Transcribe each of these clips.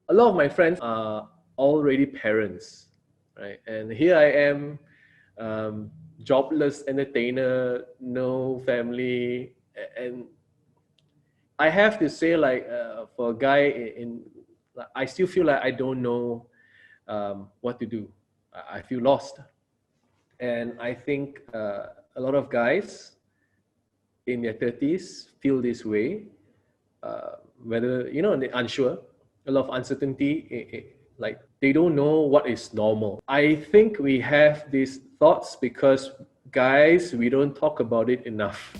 a lot of my friends are already parents, right? And here I am, jobless entertainer, no family, and I have to say, like, for a guy like, I still feel like I don't know what to do. I feel lost, and I think a lot of guys in their 30s feel this way, whether, they're unsure, a lot of uncertainty, like they don't know what is normal. I think we have these thoughts because guys, we don't talk about it enough.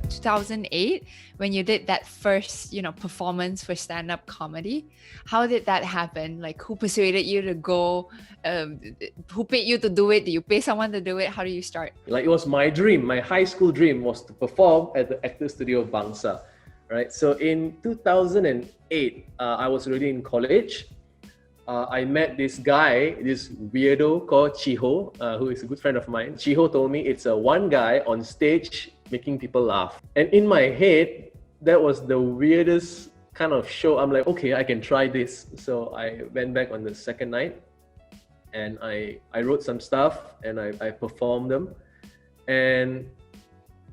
2008 when you did that first, performance for stand-up comedy. How did that happen? Like, who persuaded you to go? Who paid you to do it? Did you pay someone to do it? How do you start? Like, it was my dream. My high school dream was to perform at the Actor Studio Bangsa, right? So in 2008, I was already in college. I met this guy, this weirdo called Chiho, who is a good friend of mine. Chiho told me it's a one guy on stage making people laugh. And in my head, that was the weirdest kind of show. I'm like, okay, I can try this. So I went back on the second night and I wrote some stuff and I performed them. And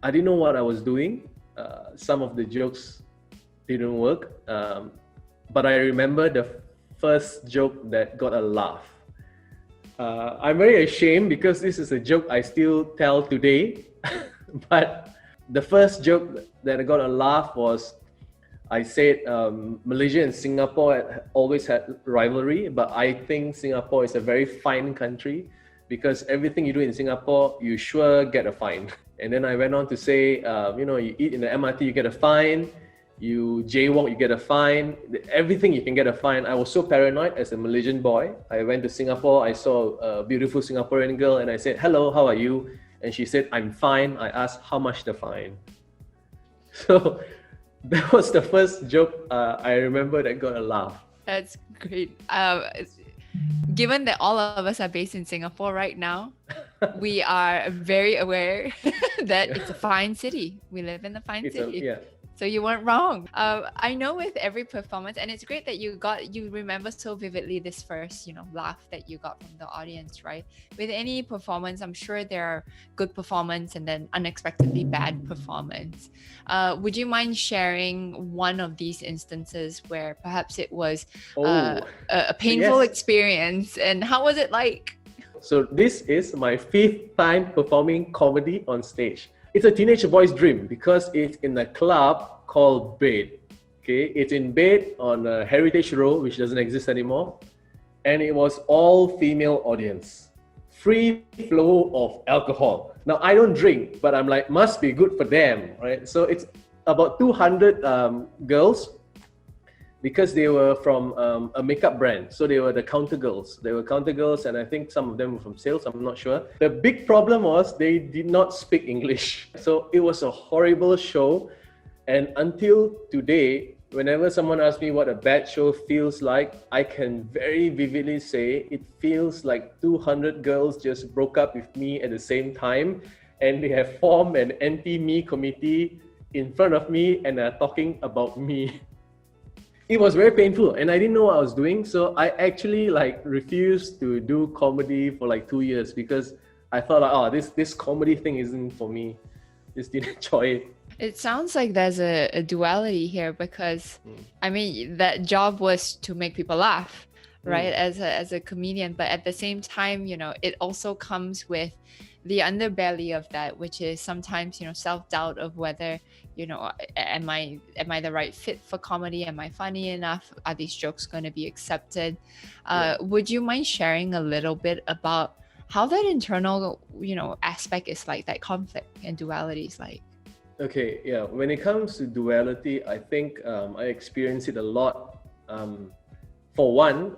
I didn't know what I was doing. Some of the jokes didn't work. But I remember the first joke that got a laugh. I'm very ashamed because this is a joke I still tell today. But the first joke that got a laugh was, I said Malaysia and Singapore always had rivalry, but I think Singapore is a very fine country because everything you do in Singapore, you sure get a fine. And then I went on to say, you eat in the MRT, you get a fine. You jaywalk, you get a fine. Everything you can get a fine. I was so paranoid as a Malaysian boy. I went to Singapore. I saw a beautiful Singaporean girl and I said, "Hello, how are you?" And she said, "I'm fine." I asked, "How much the fine?" So that was the first joke I remember that got a laugh. That's great. Given that all of us are based in Singapore right now, we are very aware that it's a fine city. We live in a fine city. So you weren't wrong. I know with every performance, and it's great that you remember so vividly this first, laugh that you got from the audience, right? With any performance, I'm sure there are good performance and then unexpectedly bad performance. Would you mind sharing one of these instances where perhaps it was a painful experience, and how was it like? So this is my 5th time performing comedy on stage. It's a teenage boy's dream because it's in a club called Bed. Okay, it's in Bed on Heritage Road, which doesn't exist anymore. And it was all female audience. Free flow of alcohol. Now, I don't drink, but I'm like, must be good for them, right? So it's about 200 girls because they were from a makeup brand. So they were the counter girls. They were counter girls, and I think some of them were from sales, I'm not sure. The big problem was they did not speak English. So it was a horrible show. And until today, whenever someone asks me what a bad show feels like, I can very vividly say it feels like 200 girls just broke up with me at the same time, and they have formed an anti-me committee in front of me and are talking about me. It was very painful and I didn't know what I was doing. So I actually refused to do comedy for 2 years because I thought, this comedy thing isn't for me. Just didn't enjoy it. It sounds like there's a duality here because, I mean, that job was to make people laugh, right? As a comedian, but at the same time, it also comes with the underbelly of that, which is sometimes, self-doubt of whether, am I the right fit for comedy? Am I funny enough? Are these jokes going to be accepted? Would you mind sharing a little bit about how that internal, aspect is like, that conflict and duality is like? Okay, yeah. When it comes to duality, I think I experience it a lot. For one,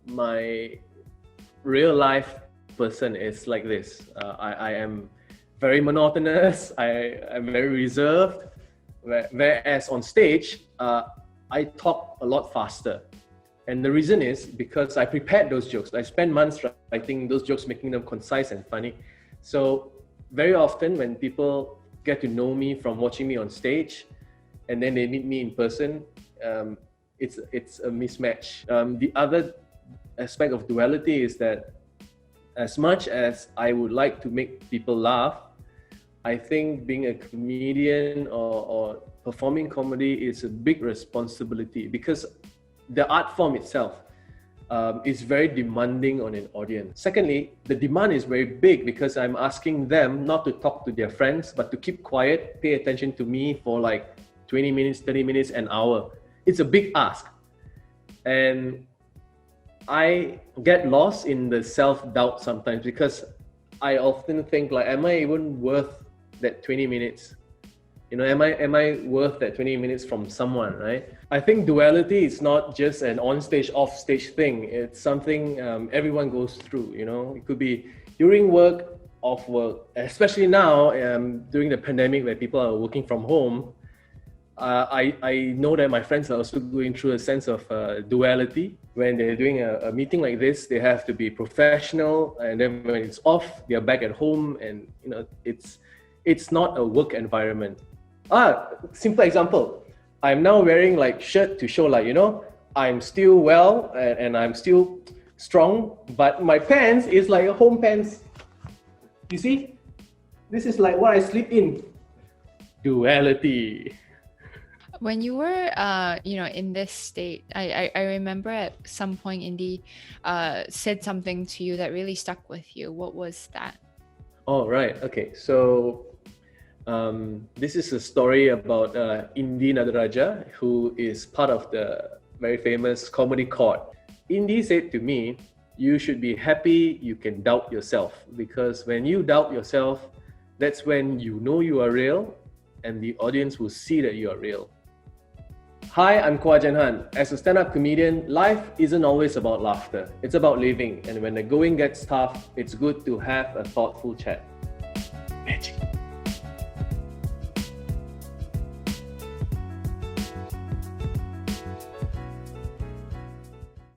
my real life person is like this. I am very monotonous. I am very reserved. Whereas on stage, I talk a lot faster. And the reason is because I prepared those jokes. I spent months writing those jokes, making them concise and funny. So very often when people get to know me from watching me on stage, and then they meet me in person, it's a mismatch. The other aspect of duality is that as much as I would like to make people laugh, I think being a comedian or performing comedy is a big responsibility, because the art form itself is very demanding on an audience. Secondly, the demand is very big because I'm asking them not to talk to their friends, but to keep quiet, pay attention to me for like 20 minutes, 30 minutes, an hour. It's a big ask. And I get lost in the self-doubt sometimes, because I often think like, am I even worth that 20 minutes? You know, am I worth that 20 minutes from someone, right? I think duality is not just an on-stage, off-stage thing. It's something everyone goes through, you know? It could be during work, off work, especially now during the pandemic where people are working from home. I know that my friends are also going through a sense of duality. When they're doing a meeting like this, they have to be professional, and then when it's off, they're back at home, and you know, it's not a work environment. Simple example. I'm now wearing like shirt to show like, you know, I'm still well and I'm still strong, but my pants is like a home pants. You see? This is like what I sleep in. Duality. When you were, in this state, I remember at some point Indy said something to you that really stuck with you. What was that? Oh, right. Okay. So this is a story about Indy Nadaraja, who is part of the very famous comedy court. Indy said to me, you should be happy you can doubt yourself, because when you doubt yourself, that's when you know you are real and the audience will see that you are real. Hi, I'm Kuah Jenhan. As a stand-up comedian, life isn't always about laughter. It's about living. And when the going gets tough, it's good to have a thoughtful chat. Magic.